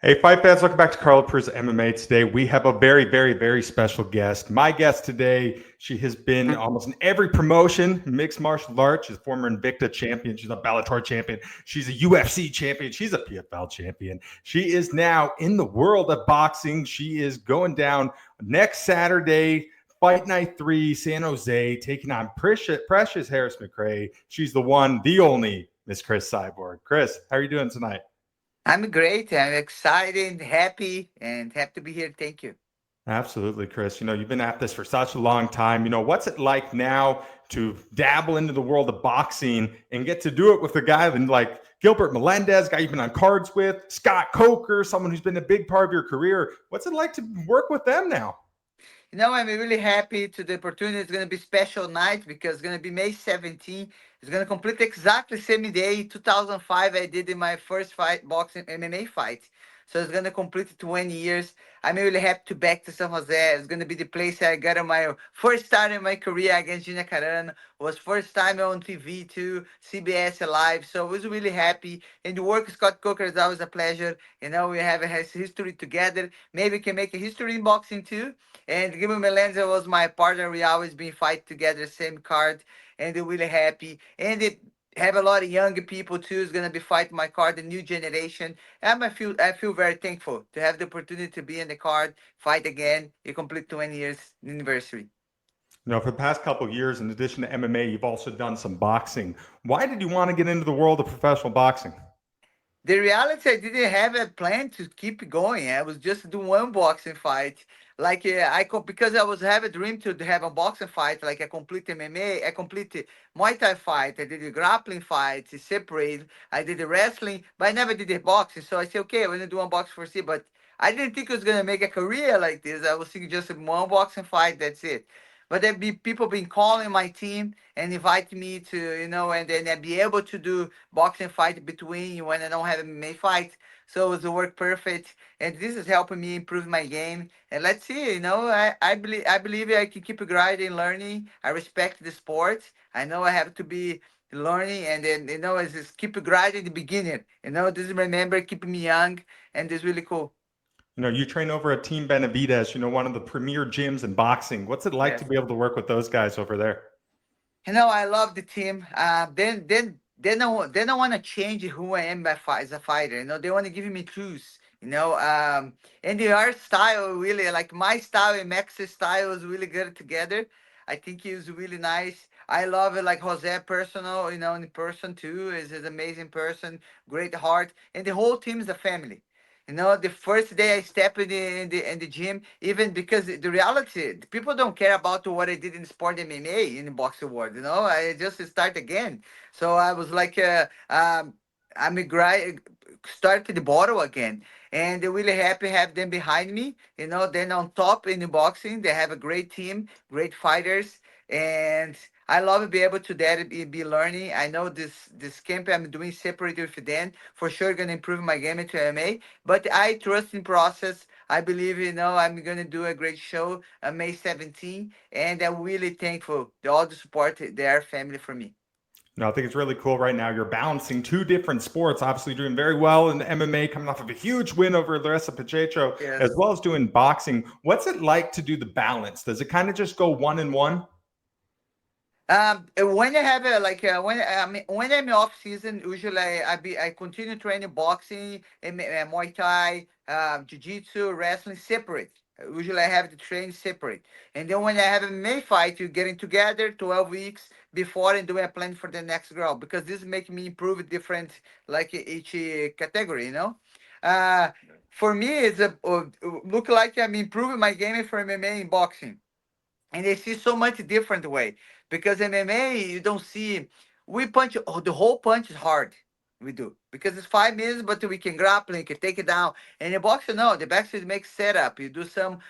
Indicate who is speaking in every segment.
Speaker 1: Hey, fight fans, welcome back to Carl Cruz MMA. Today, we have a very, very, very special guest. My guest today, she has been almost in every promotion, mixed martial arts. She's a former Invicta champion. She's a Bellator champion. She's a UFC champion. She's a PFL champion. She is now in the world of boxing. She is going down next Saturday, Fight Night 3, San Jose, taking on Precious Harris-McCray. She's the one, the only Miss Cris Cyborg. Cris, how are you doing tonight?
Speaker 2: I'm great. I'm excited, happy to be here. Thank you.
Speaker 1: Absolutely, Cris. You've been at this for such a long time. What's it like now to dabble into the world of boxing and get to do it with a guy like Gilbert, Melendez, guy you've been on cards with, Scott Coker, someone who's been a big part of your career. What's it like to work with them now?
Speaker 2: I'm really happy to the opportunity. It's going to be special night because it's going to be May 17th. It's going to complete exactly same day, 2005. I did in my first fight, boxing MMA fight. So it's going to complete 20 years. I'm really happy to back to San Jose. It's going to be the place I got on my first start in my career against Gina Carano. Was first time on TV too, CBS Live. So I was really happy. And the work with Scott Coker is always a pleasure. We have a history together. Maybe we can make a history in boxing too. And Gilbert Melendez was my partner. We always been fight together, same card, and they're really happy. And it have a lot of younger people too. Is gonna be fighting my card, the new generation. And I feel very thankful to have the opportunity to be in the card, fight again. You complete 20 years anniversary.
Speaker 1: For the past couple of years, in addition to MMA, you've also done some boxing. Why did you want to get into the world of professional boxing?
Speaker 2: The reality, I didn't have a plan to keep going. I was just doing one boxing fight. Like because I was have a dream to have a boxing fight. Like I complete MMA, I completed Muay Thai fight. I did a grappling fight, separate. I did the wrestling, but I never did the boxing. So I said, okay, I'm gonna do one box for see. But I didn't think I was gonna make a career like this. I was thinking just one boxing fight. That's it. But there be people been calling my team and invite me to, and then I be able to do boxing fight between when I don't have MMA fight. So it's work perfect, and this is helping me improve my game. And let's see, I believe I can keep grinding, learning. I respect the sport. I know I have to be learning, and then it's just keep grinding the beginning. Just remember keep me young, and it's really cool.
Speaker 1: You train over at Team Benvdas, one of the premier gyms in boxing. What's it like to
Speaker 2: Yes.
Speaker 1: be able to work with those guys over there?
Speaker 2: I love the team. Then I want to change who I am as a fighter. They want to give me tools. And the art style really like my style and Max's style is really good together. I think he's really nice. I love it like Jose personal, in person too. Is an amazing person, great heart, and the whole team is a family. The first day I step in the gym, even because the reality, the people don't care about what I did in sport MMA in the boxing world. I just start again. So I was like, I'm a guy, start at the bottom again, and they're really happy to have them behind me. Then on top in the boxing, they have a great team, great fighters, and I love to be able to that be learning. I know this camp I'm doing separate with them for sure gonna improve my game into MMA. But I trust in process. I believe I'm gonna do a great show on May 17, and I'm really thankful to all the support their family for me.
Speaker 1: I think it's really cool right now. You're balancing two different sports, obviously doing very well in the MMA, coming off of a huge win over Larissa Pacheco, as
Speaker 2: Yes.
Speaker 1: well as doing boxing. What's it like to do the balance? Does it kind of just go one and one?
Speaker 2: When I have a like when I'm off season, usually I continue training boxing, Muay Thai, Jiu Jitsu, wrestling separate. Usually I have to train separate, and then when I have a May fight, you getting together 12 weeks before and doing a plan for the next girl because this make me improve different like each Uh, for me, it's a look like I'm improving my game for MMA in boxing and they see so much different way because MMA you don't see we punch the whole punch is hard we do because it's 5 minutes but we can grapple and can take it down and the boxer no the boxer makes setup you do some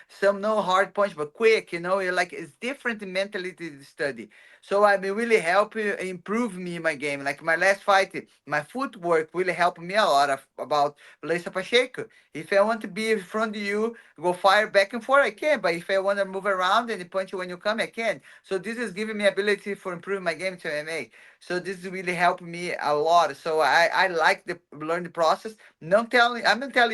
Speaker 2: no hard punch but quick you're like it's different mentality to study so I mean really help you improve me in my game like my last fight my footwork really helped me a lot about Larissa Pacheco if I want to be in front of you go fire back and forth, I can. But if I want to move around and punch you when you come, I can. So this is giving me ability for improving my game to MMA. So this is really helping me a lot. So I like like the learn the process. I'm not telling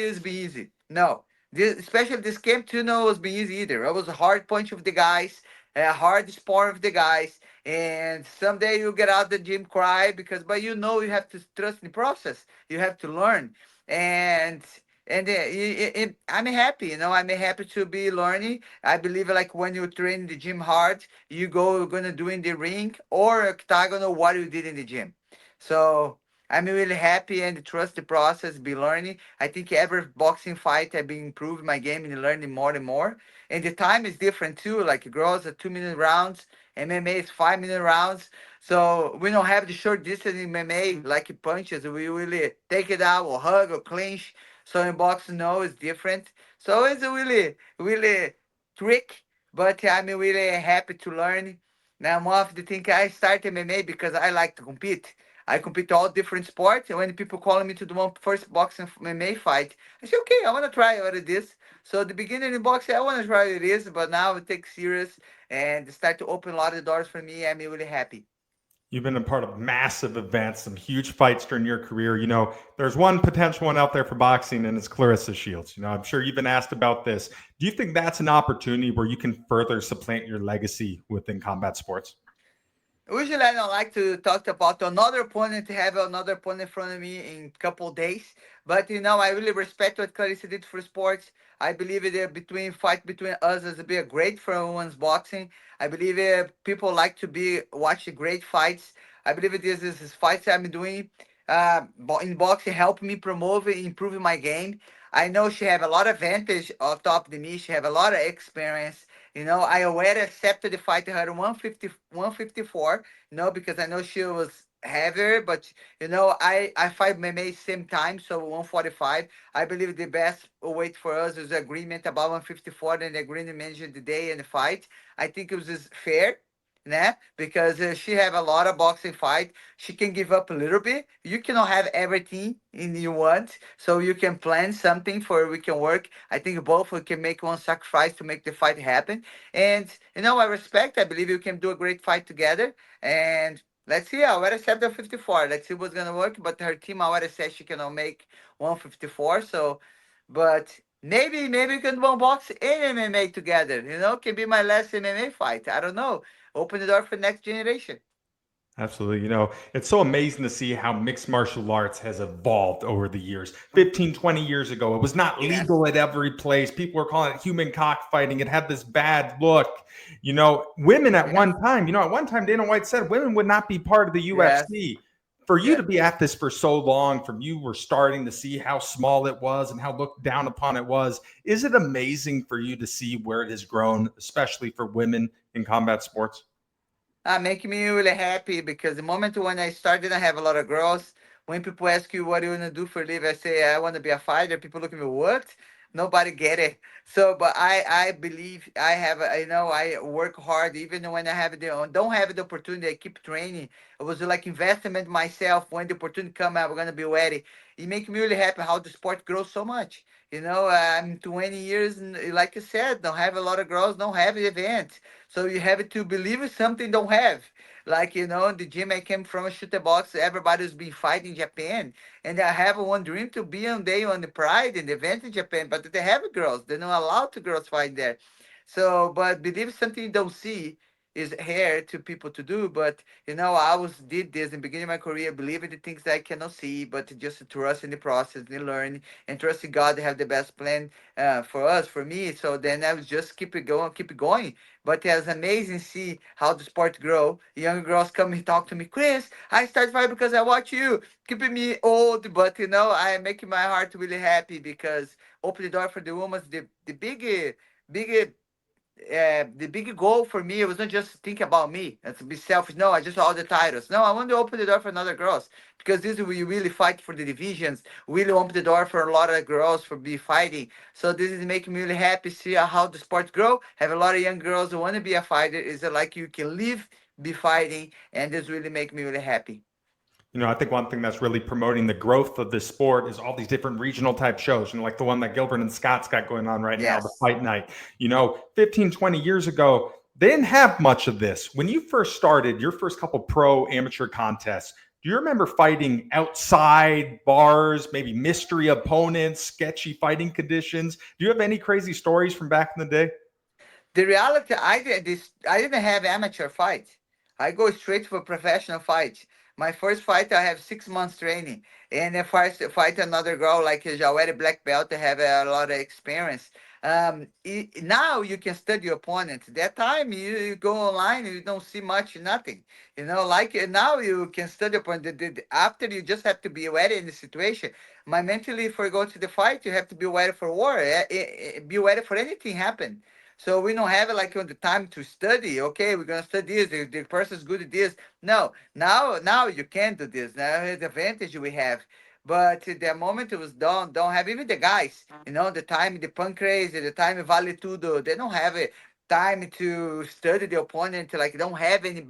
Speaker 2: you it's be easy. No, especially this camp too. No, it was be easy either. It was a hard punch with the guys, a hard spar with the guys, and someday you get out the gym cry because, but you have to trust in the process. You have to learn, and I'm happy. I'm happy to be learning. I believe like when you train in the gym hard, you're gonna do in the ring or octagonal what you did in the gym. So I'm really happy and trust the process, be learning. I think every boxing fight I've been improving my game and learning more and more. And the time is different too. Like girls are 2 minute rounds, MMA is 5 minute rounds. So we don't have the short distance in MMA like punches. We really take it out or hug or clinch. So in boxing, no, it's different. So it's a really, really trick. But I'm really happy to learn. Now, more of the thing I started MMA because I like to compete. I compete all different sports. And when people calling me to do my first boxing MMA fight, I say, okay, I want to try what it is. So the beginning in boxing, I want to try what it is, but now it takes serious and start to open a lot of doors for me. I'm really happy.
Speaker 1: You've been a part of massive events, some huge fights during your career. There's one potential one out there for boxing, and it's Clarissa Shields. I'm sure you've been asked about this. Do you think that's an opportunity where you can further supplant your legacy within combat sports?
Speaker 2: Usually, I don't like to talk about another opponent, to have another opponent in front of me in couple days. But I really respect what Clarissa did for sports. I believe it between fight between us is be a great for women's boxing. I believe people like to be watch great fights. I believe it is fights I'm doing in boxing help me promote and improve my game. I know she have a lot of advantage on top of me. She have a lot of experience. I already accepted the fight to her 150, 154, because I know she was heavier, but I fight MMA same time, so 145. I believe the best weight for us is agreement about 154 and the agreement mentioned the day and the fight. I think it was just fair. Né? Because she have a lot of boxing fight. She can give up a little bit. You cannot have everything in you want, so you can plan something for we can work. I think both we can make one sacrifice to make the fight happen. And I respect. I believe you can do a great fight together. And let's see. I already said the 54. Let's see what's gonna work. But her team already said she cannot make 154. So, but maybe we can do one box and MMA together. Can be my last MMA fight. I don't know. Open the door for next generation.
Speaker 1: Absolutely. It's so amazing to see how mixed martial arts has evolved over the years. 15, 20 years ago, it was not
Speaker 2: Yes.
Speaker 1: legal at every place. People were calling it human cockfighting. It had this bad look. Women
Speaker 2: Yes.
Speaker 1: at one time, Dana White said women would not be part of the
Speaker 2: Yes.
Speaker 1: UFC. For you to
Speaker 2: Yes.
Speaker 1: be at this for so long, from you were starting to see how small it was and how looked down upon it was, is it amazing for you to see where it has grown, especially for women in combat sports?
Speaker 2: Making me really happy because the moment when I started, I have a lot of girls. When people ask you what you want to do for a living, I say I want to be a fighter. People look at me, what? Nobody get it. So, but I believe I have. I work hard even when I have don't have the opportunity. I keep training. It was like investment myself. When the opportunity come, I'm gonna be ready. It makes me really happy how the sport grows so much. I'm 20 years, and like I said, don't have a lot of girls, don't have events. So you have to believe in something don't have. Like, the gym I came from, shoot the box, everybody's been fighting in Japan. And I have one dream to be on day on the Pride and the event in Japan, but they have girls. They're not allowed to girls fight there. So, but believe something you don't see is here to people to do. But I always did this in the beginning of my career, believe in the things that I cannot see, but just trust in the process and learn and trust in God to have the best plan for us, for me. So then I was just keep it going, keep it going. But it's amazing to see how the sport grow. Young girls come and talk to me, Chris. I started fighting because I watch you, keeping me old. But I am making my heart really happy because open the door for the women. The big the big goal for me was not just think about me and to be selfish. No, I just all the titles. No, I want to open the door for another girls because this is we really fight for the divisions. We really open the door for a lot of girls for be fighting. So this is making me really happy to see how the sport grow. Have a lot of young girls who want to be a fighter. Is it like you can live, be fighting, and this really make me really happy.
Speaker 1: I think one thing that's really promoting the growth of this sport is all these different regional type shows, like the one that Gilbert and Scott's got going on right now, the
Speaker 2: Yes.
Speaker 1: fight night. 15, 20 years ago, they didn't have much of this. When you first started your first couple pro amateur contests, Do you remember fighting outside bars, maybe mystery opponents, sketchy fighting conditions? Do you have any crazy stories from back in the day?
Speaker 2: The reality, I didn't have amateur fight. I go straight for professional fight. My first fight, I have 6 months training, and if I fight another girl like is already black belt, I have a lot of experience. Now you can study your opponent. That time you go online, you don't see much, nothing. Like now you can study opponent. After you just have to be ready in the situation. My mentally, if we go to the fight, you have to be ready for war. Be ready for anything happen. So we don't have like on the time to study. Okay, we're gonna study this. The person's good at this. No, now you can't do this. Now the advantage we have. But the moment it was done, don't have even the guys. The time the pancreas, the time vale tudo. They don't have it time to study the opponent. Like don't have any.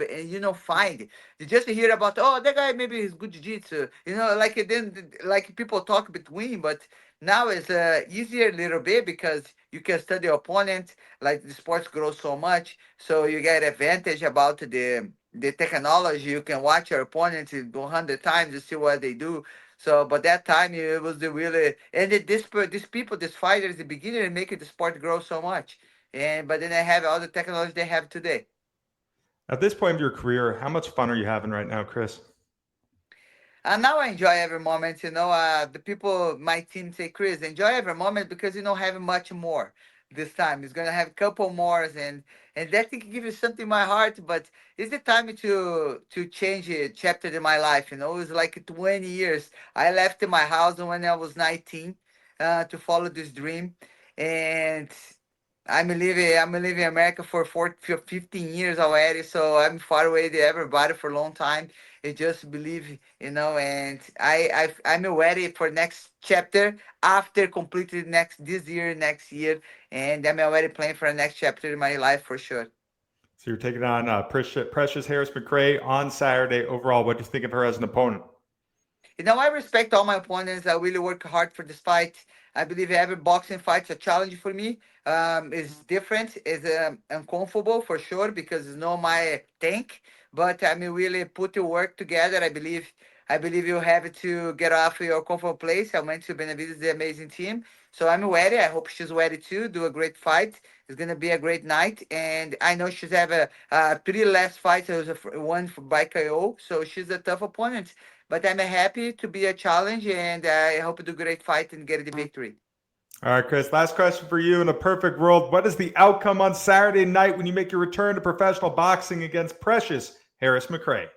Speaker 2: Find. You just hear about that guy maybe he's good jiu-jitsu. Like then like people talk between, but now it's easier a little bit because you can study your opponent. Like the sports grow so much, so you get advantage about the technology. You can watch your opponent 100 times to see what they do. So, but that time it was the really and these people, these fighters, the beginner, making the sport grow so much. And but then they have all the technology they have today.
Speaker 1: At this point of your career, how much fun are you having right now, Cris?
Speaker 2: And now I enjoy every moment. The people, my team say, Chris, enjoy every moment because you don't have much more this time. It's gonna have a couple more, and that thing give you something in my heart. But it's the time to change a chapter in my life. It's like 20 years. I left my house when I was 19 to follow this dream, and I'm living in America for 15 years already, so I'm far away to everybody for a long time. I just believe, and I'm ready for next chapter after completing next year, and I'm already planning for the next chapter in my life for sure.
Speaker 1: So you're taking on Precious Harris-McCray on Saturday. Overall, what do you think of her as an opponent?
Speaker 2: I respect all my opponents. I really work hard for this fight. I believe every boxing fight's a challenge for me. It's different. It's uncomfortable for sure because it's not my tank. But I mean, really put the work together. I believe you have to get off your comfort place. I went to Benavides, the amazing team. So I'm ready. I hope she's ready too. Do a great fight. It's gonna be a great night, and I know she's have a pretty last fight. It was one by KO, so she's a tough opponent. But I'm happy to be a challenge, and I hope to do a great fight and get the victory.
Speaker 1: All right, Cris, last question for you. In a perfect world, what is the outcome on Saturday night when you make your return to professional boxing against Precious Harris-McCray?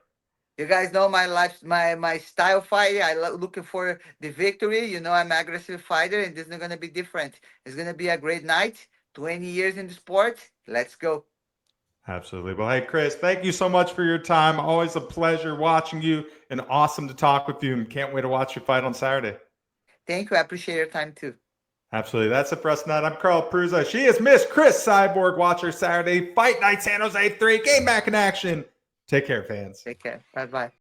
Speaker 2: You guys know my life, my style fight. Looking for the victory. I'm an aggressive fighter, and this is gonna be different. It's gonna be a great night. 20 years in the sport. Let's go.
Speaker 1: Absolutely. Well, hey, Cris, thank you so much for your time. Always a pleasure watching you and awesome to talk with you. And can't wait to watch you fight on Saturday.
Speaker 2: Thank you. I appreciate your time too.
Speaker 1: Absolutely. That's it for us tonight. I'm Carl Prusa. She is Miss Cris Cyborg. Watch her Saturday. Fight Night San Jose 3. Game back in action. Take care, fans.
Speaker 2: Take care. Bye bye.